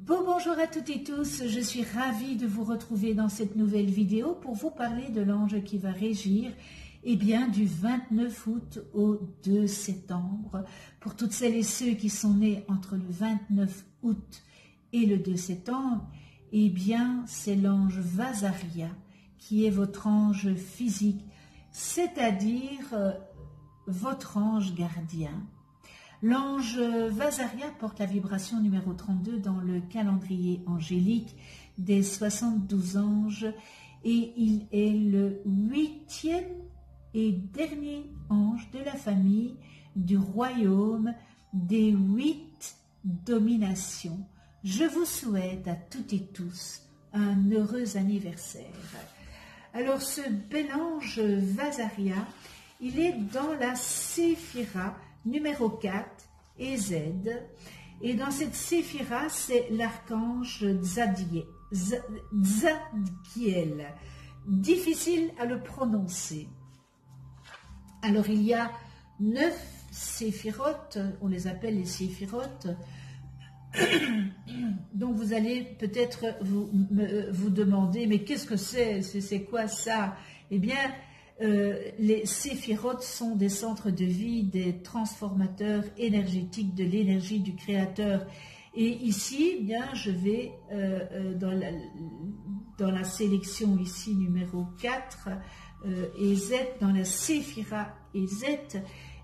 Bonjour à toutes et tous, je suis ravie de vous retrouver dans cette nouvelle vidéo pour vous parler de l'ange qui va régir du 29 août au 2 septembre. Pour toutes celles et ceux qui sont nés entre le 29 août et le 2 septembre, c'est l'ange Vasaria qui est votre ange physique, c'est-à-dire votre ange gardien. L'ange Vasaria porte la vibration numéro 32 dans le calendrier angélique des 72 anges et il est le 8e et dernier ange de la famille du royaume des 8 dominations. Je vous souhaite à toutes et tous un heureux anniversaire. Alors ce bel ange Vasaria, il est dans la séphira numéro 4 et Z, et dans cette séphira, c'est l'archange Tzadkiel. Difficile à le prononcer. Alors il y a 9 séphirotes, on les appelle les séphirotes, donc vous allez peut-être vous demander, mais qu'est-ce que c'est quoi ça? Eh bien, les séphirotes sont des centres de vie, des transformateurs énergétiques de l'énergie du Créateur. Et ici, je vais dans la sélection ici numéro 4 et Z, dans la séphira et Z,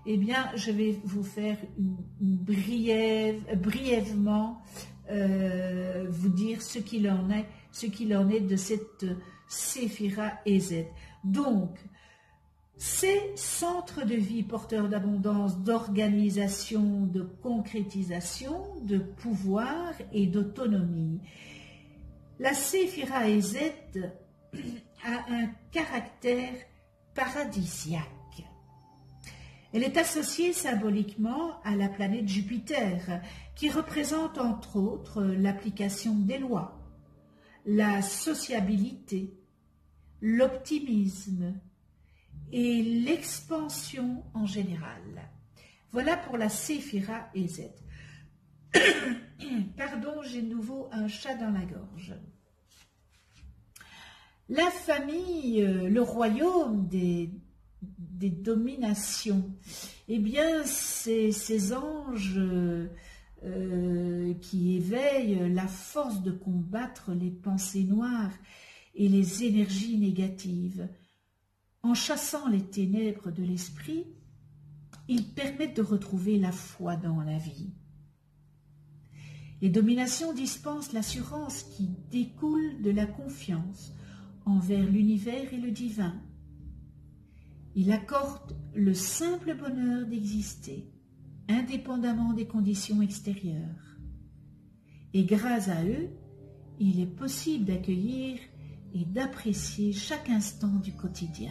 je vais vous faire brièvement vous dire ce qu'il en est de cette séphira et Z. Donc, ces centres de vie porteurs d'abondance, d'organisation, de concrétisation, de pouvoir et d'autonomie. La séphira Z a un caractère paradisiaque. Elle est associée symboliquement à la planète Jupiter, qui représente entre autres l'application des lois, la sociabilité, l'optimisme et l'expansion en général. Voilà pour la séphira et Z. Pardon, j'ai de nouveau un chat dans la gorge. La famille, le royaume des dominations, c'est ces anges qui éveillent la force de combattre les pensées noires et les énergies négatives. En chassant les ténèbres de l'esprit, ils permettent de retrouver la foi dans la vie. Les dominations dispensent l'assurance qui découle de la confiance envers l'univers et le divin. Ils accordent le simple bonheur d'exister, indépendamment des conditions extérieures. Et grâce à eux, il est possible d'accueillir et d'apprécier chaque instant du quotidien.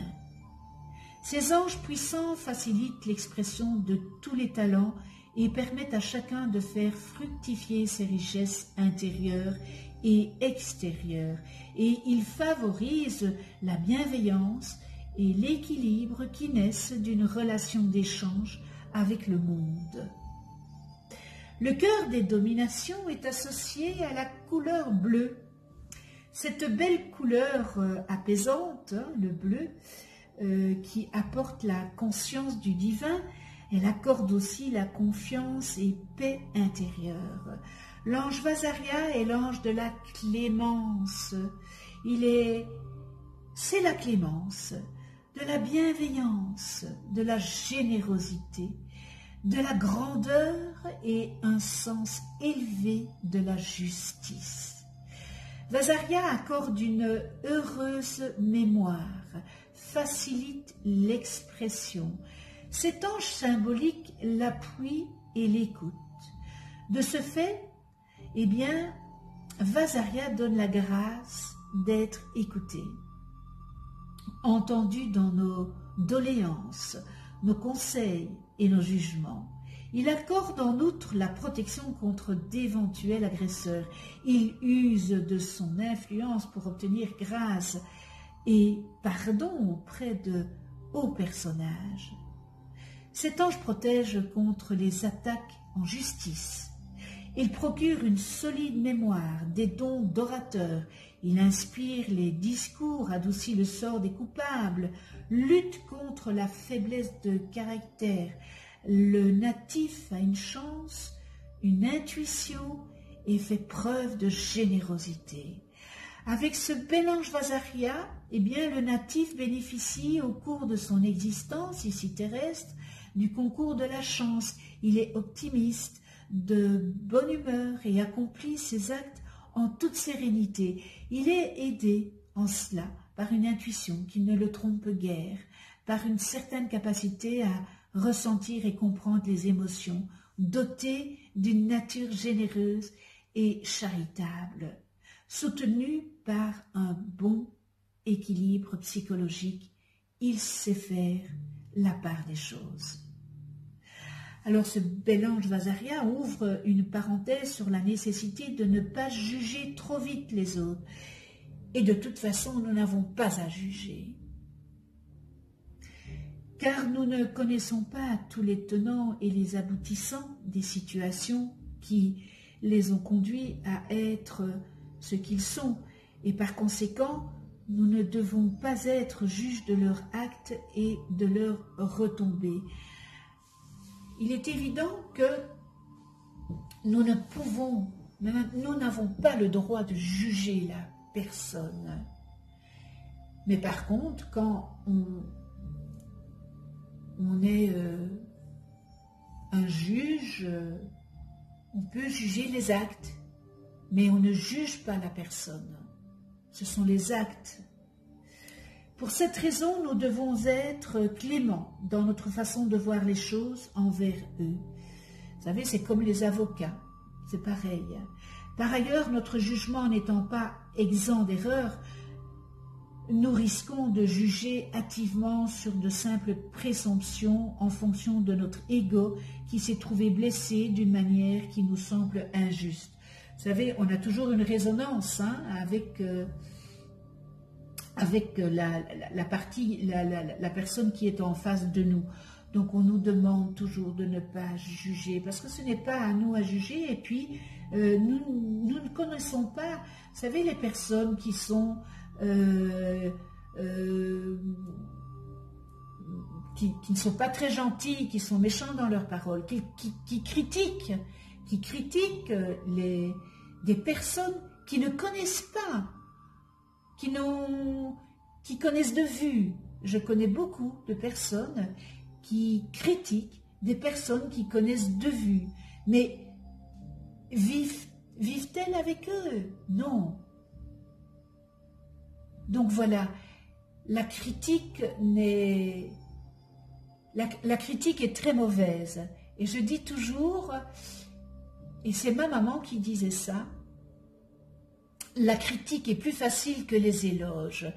Ces anges puissants facilitent l'expression de tous les talents et permettent à chacun de faire fructifier ses richesses intérieures et extérieures. Et ils favorisent la bienveillance et l'équilibre qui naissent d'une relation d'échange avec le monde. Le cœur des dominations est associé à la couleur bleue. Cette belle couleur apaisante, le bleu, qui apporte la conscience du divin, elle accorde aussi la confiance et paix intérieure. L'ange Vasaria est l'ange de la clémence. C'est la clémence, de la bienveillance, de la générosité, de la grandeur et un sens élevé de la justice. Vasaria accorde une heureuse mémoire, facilite l'expression. Cet ange symbolique l'appuie et l'écoute. De ce fait, Vasaria donne la grâce d'être écouté, entendu dans nos doléances, nos conseils et nos jugements. Il accorde en outre la protection contre d'éventuels agresseurs. Il use de son influence pour obtenir grâce et pardon auprès de hauts personnages. Cet ange protège contre les attaques en justice. Il procure une solide mémoire, des dons d'orateur. Il inspire les discours, adoucit le sort des coupables, lutte contre la faiblesse de caractère. Le natif a une chance, une intuition et fait preuve de générosité. Avec ce bel ange Vasaria, eh bien, le natif bénéficie au cours de son existence ici terrestre du concours de la chance. Il est optimiste, de bonne humeur et accomplit ses actes en toute sérénité. Il est aidé en cela par une intuition qui ne le trompe guère, par une certaine capacité à ressentir et comprendre les émotions, doté d'une nature généreuse et charitable, soutenu par un bon équilibre psychologique. Il sait faire la part des choses. Alors ce bel ange Vasaria ouvre une parenthèse sur la nécessité de ne pas juger trop vite les autres. Et de toute façon, nous n'avons pas à juger. Car nous ne connaissons pas tous les tenants et les aboutissants des situations qui les ont conduits à être ce qu'ils sont. Et par conséquent, nous ne devons pas être juges de leurs actes et de leurs retombées. Il est évident que nous n'avons pas le droit de juger la personne. Mais par contre, quand on est un juge, on peut juger les actes, mais on ne juge pas la personne. Ce sont les actes. Pour cette raison, nous devons être cléments dans notre façon de voir les choses envers eux. Vous savez, c'est comme les avocats, c'est pareil. Par ailleurs, notre jugement n'étant pas exempt d'erreur, nous risquons de juger hâtivement sur de simples présomptions en fonction de notre ego qui s'est trouvé blessé d'une manière qui nous semble injuste. Vous savez, on a toujours une résonance avec la personne qui est en face de nous. Donc on nous demande toujours de ne pas juger, parce que ce n'est pas à nous à juger, et puis nous ne connaissons pas, vous savez, les personnes qui sont qui ne sont pas très gentilles, qui sont méchants dans leurs paroles, qui critiquent des personnes qui ne connaissent pas, qui connaissent de vue. Je connais beaucoup de personnes qui critiquent des personnes qui connaissent de vue, mais vivent-elles avec eux? Non. Donc voilà, la critique est très mauvaise. Et je dis toujours, et c'est ma maman qui disait ça, la critique est plus facile que les éloges.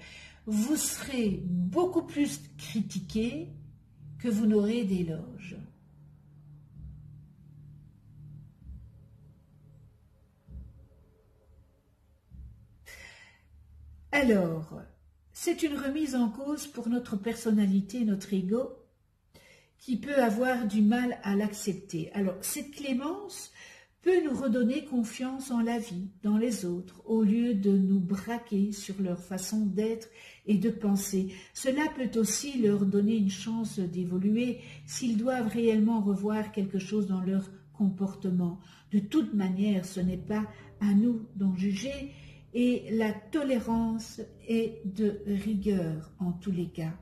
Vous serez beaucoup plus critiqué que vous n'aurez d'éloges. Alors, c'est une remise en cause pour notre personnalité, notre ego, qui peut avoir du mal à l'accepter. Alors, cette clémence peut nous redonner confiance en la vie, dans les autres, au lieu de nous braquer sur leur façon d'être et de penser. Cela peut aussi leur donner une chance d'évoluer s'ils doivent réellement revoir quelque chose dans leur comportement. De toute manière, ce n'est pas à nous d'en juger, et la tolérance est de rigueur en tous les cas.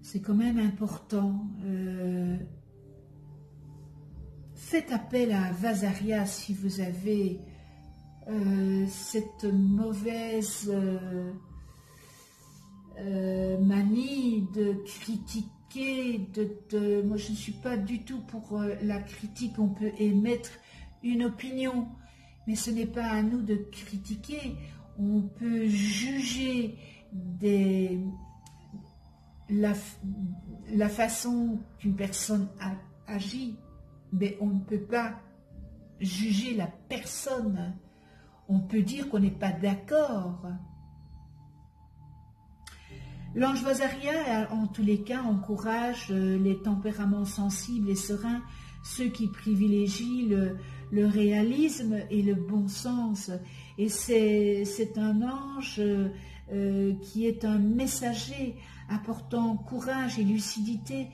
C'est quand même important. Faites appel à Vasaria si vous avez cette mauvaise manie de critiquer. Moi, je ne suis pas du tout pour la critique. On peut émettre une opinion, mais ce n'est pas à nous de critiquer. On peut juger la façon qu'une personne agit, mais on ne peut pas juger la personne. On peut dire qu'on n'est pas d'accord. L'ange Vazaria, en tous les cas, encourage les tempéraments sensibles et sereins, ceux qui privilégient le réalisme et le bon sens. Et c'est un ange qui est un messager apportant courage et lucidité,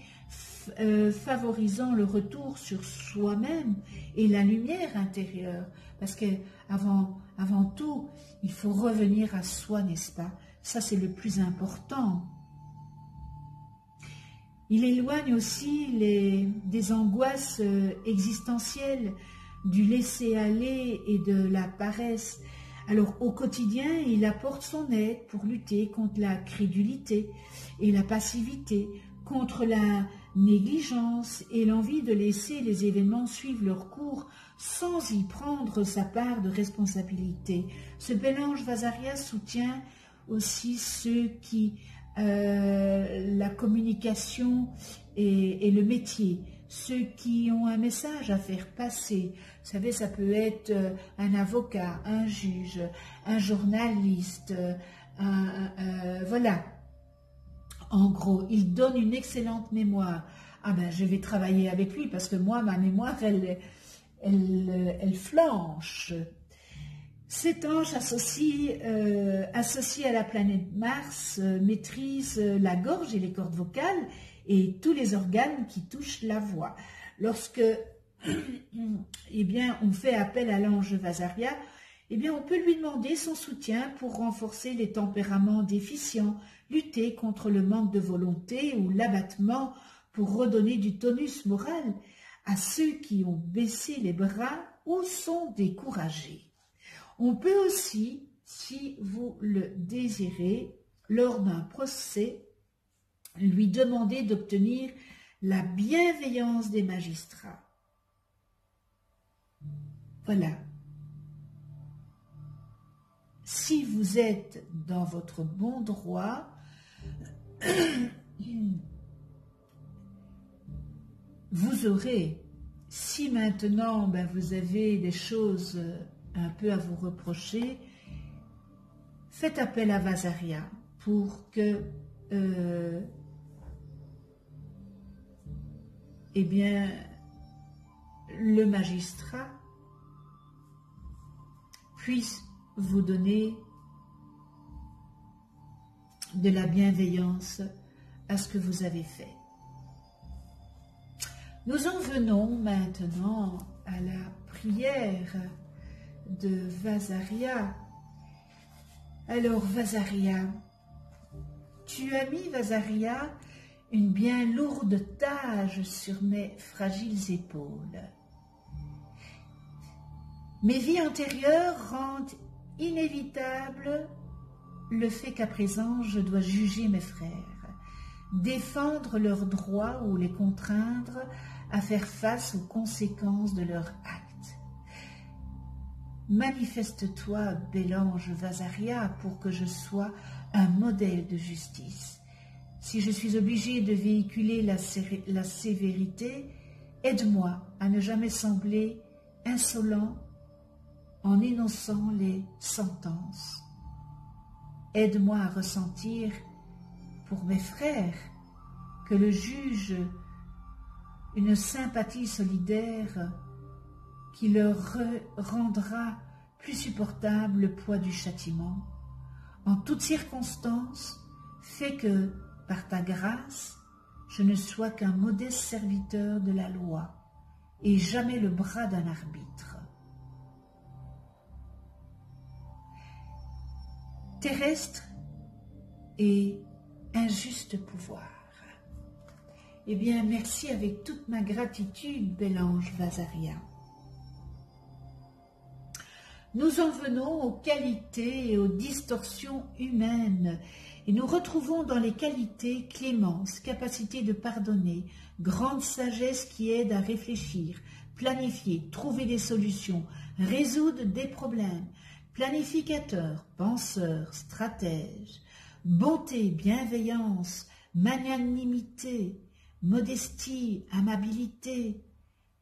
favorisant le retour sur soi-même et la lumière intérieure. Parce que avant tout, il faut revenir à soi, n'est-ce pas? Ça, c'est le plus important. Il éloigne aussi des angoisses existentielles, du laisser-aller et de la paresse. Alors, au quotidien, il apporte son aide pour lutter contre la crédulité et la passivité, contre la négligence et l'envie de laisser les événements suivre leur cours sans y prendre sa part de responsabilité. Ce bel ange Vazaria soutient aussi ceux qui la communication et le métier, ceux qui ont un message à faire passer. Vous savez, ça peut être un avocat, un juge, un journaliste, voilà. En gros, il donne une excellente mémoire. Ah ben, je vais travailler avec lui parce que moi, ma mémoire, elle flanche. Cet ange associé à la planète Mars maîtrise la gorge et les cordes vocales et tous les organes qui touchent la voix. Lorsque eh bien, on fait appel à l'ange Vazaria, eh bien, on peut lui demander son soutien pour renforcer les tempéraments déficients, lutter contre le manque de volonté ou l'abattement pour redonner du tonus moral à ceux qui ont baissé les bras ou sont découragés. On peut aussi, si vous le désirez, lors d'un procès, lui demander d'obtenir la bienveillance des magistrats. Voilà. Si vous êtes dans votre bon droit, vous aurez, si maintenant vous avez des choses un peu à vous reprocher, faites appel à Vazaria pour que eh bien, le magistrat puisse vous donner de la bienveillance à ce que vous avez fait. Nous en venons maintenant à la prière de Vazaria. Alors Vazaria, tu as mis, Vazaria, une bien lourde tâche sur mes fragiles épaules. Mes vies antérieures rendent inévitable le fait qu'à présent je dois juger mes frères, défendre leurs droits ou les contraindre à faire face aux conséquences de leurs actes. Manifeste-toi, bel ange Vazaria, pour que je sois un modèle de justice. Si je suis obligée de véhiculer la sévérité, aide-moi à ne jamais sembler insolent en énonçant les sentences. Aide-moi à ressentir pour mes frères que le juge une sympathie solidaire qui leur rendra plus supportable le poids du châtiment. En toutes circonstances, fais que, par ta grâce, je ne sois qu'un modeste serviteur de la loi et jamais le bras d'un arbitre. Terrestre et injuste pouvoir. Eh bien, merci avec toute ma gratitude, bel ange Vazaria. Nous en venons aux qualités et aux distorsions humaines et nous retrouvons dans les qualités clémence, capacité de pardonner, grande sagesse qui aide à réfléchir, planifier, trouver des solutions, résoudre des problèmes, planificateur, penseur, stratège, bonté, bienveillance, magnanimité, modestie, amabilité,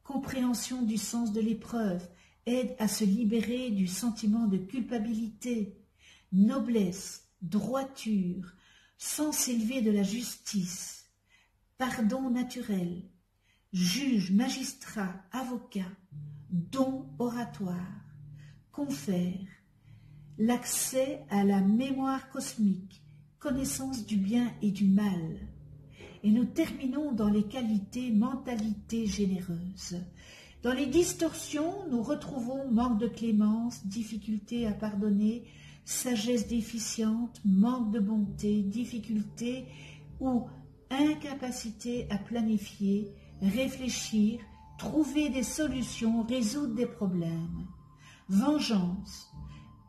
compréhension du sens de l'épreuve, aide à se libérer du sentiment de culpabilité, noblesse, droiture, sens élevé de la justice, pardon naturel, juge, magistrat, avocat, don oratoire, confère, l'accès à la mémoire cosmique, connaissance du bien et du mal. Et nous terminons dans les qualités, mentalité généreuse. Dans les distorsions, nous retrouvons manque de clémence, difficulté à pardonner, sagesse déficiente, manque de bonté, difficulté ou incapacité à planifier, réfléchir, trouver des solutions, résoudre des problèmes. Vengeance,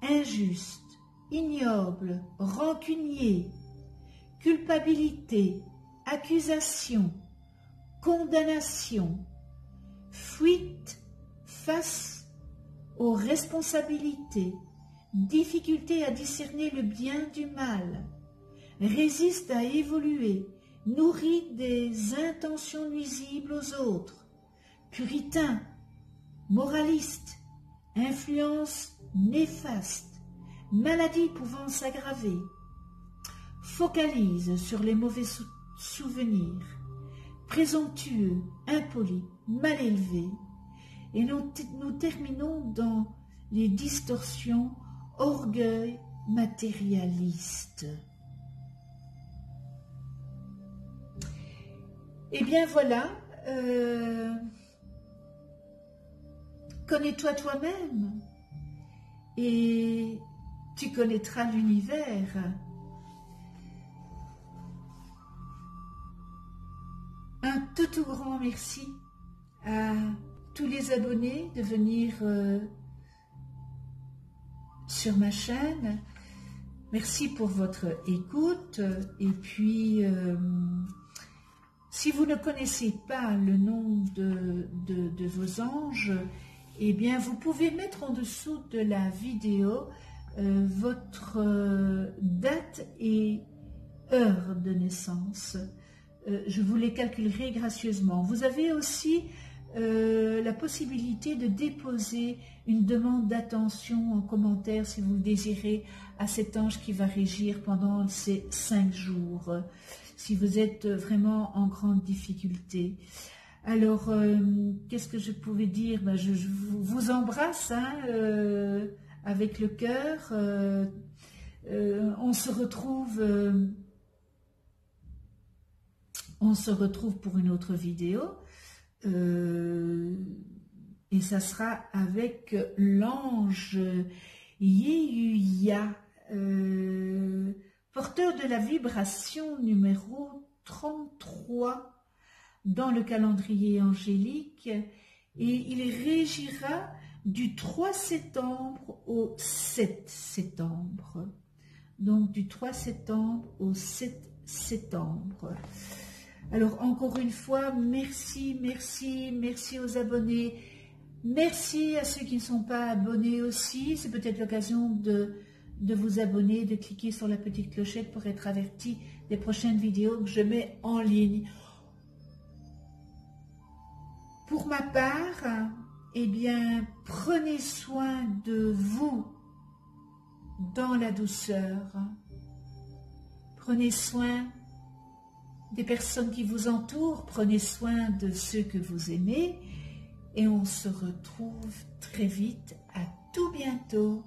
injuste, ignoble, rancunier, culpabilité, accusation, condamnation, fuite face aux responsabilités, difficulté à discerner le bien du mal, résiste à évoluer, nourrit des intentions nuisibles aux autres, puritain, moraliste, influence néfaste, maladie pouvant s'aggraver, focalise sur les mauvais souvenirs, présomptueux, impoli, mal élevé, et nous terminons dans les distorsions, orgueil matérialiste. Eh bien voilà, connais-toi toi-même et tu connaîtras l'univers. Un tout grand merci à tous les abonnés de venir sur ma chaîne. Merci pour votre écoute. Et puis, si vous ne connaissez pas le nom de vos anges, eh bien, vous pouvez mettre en dessous de la vidéo votre date et heure de naissance. Je vous les calculerai gracieusement. Vous avez aussi la possibilité de déposer une demande d'attention en commentaire si vous le désirez à cet ange qui va régir pendant ces 5 jours, si vous êtes vraiment en grande difficulté. Alors, qu'est-ce que je pouvais dire? Ben, je vous embrasse hein, avec le cœur. On se retrouve pour une autre vidéo. Et ça sera avec l'ange Yéhuya, porteur de la vibration numéro 33 dans le calendrier angélique, et il régira du 3 septembre au 7 septembre. Donc du 3 septembre au 7 septembre. Alors encore une fois, merci, merci, merci aux abonnés. Merci à ceux qui ne sont pas abonnés aussi. C'est peut-être l'occasion de vous abonner, de cliquer sur la petite clochette pour être averti des prochaines vidéos que je mets en ligne. Pour ma part, eh bien, prenez soin de vous dans la douceur. Prenez soin des personnes qui vous entourent, prenez soin de ceux que vous aimez et on se retrouve très vite. À tout bientôt.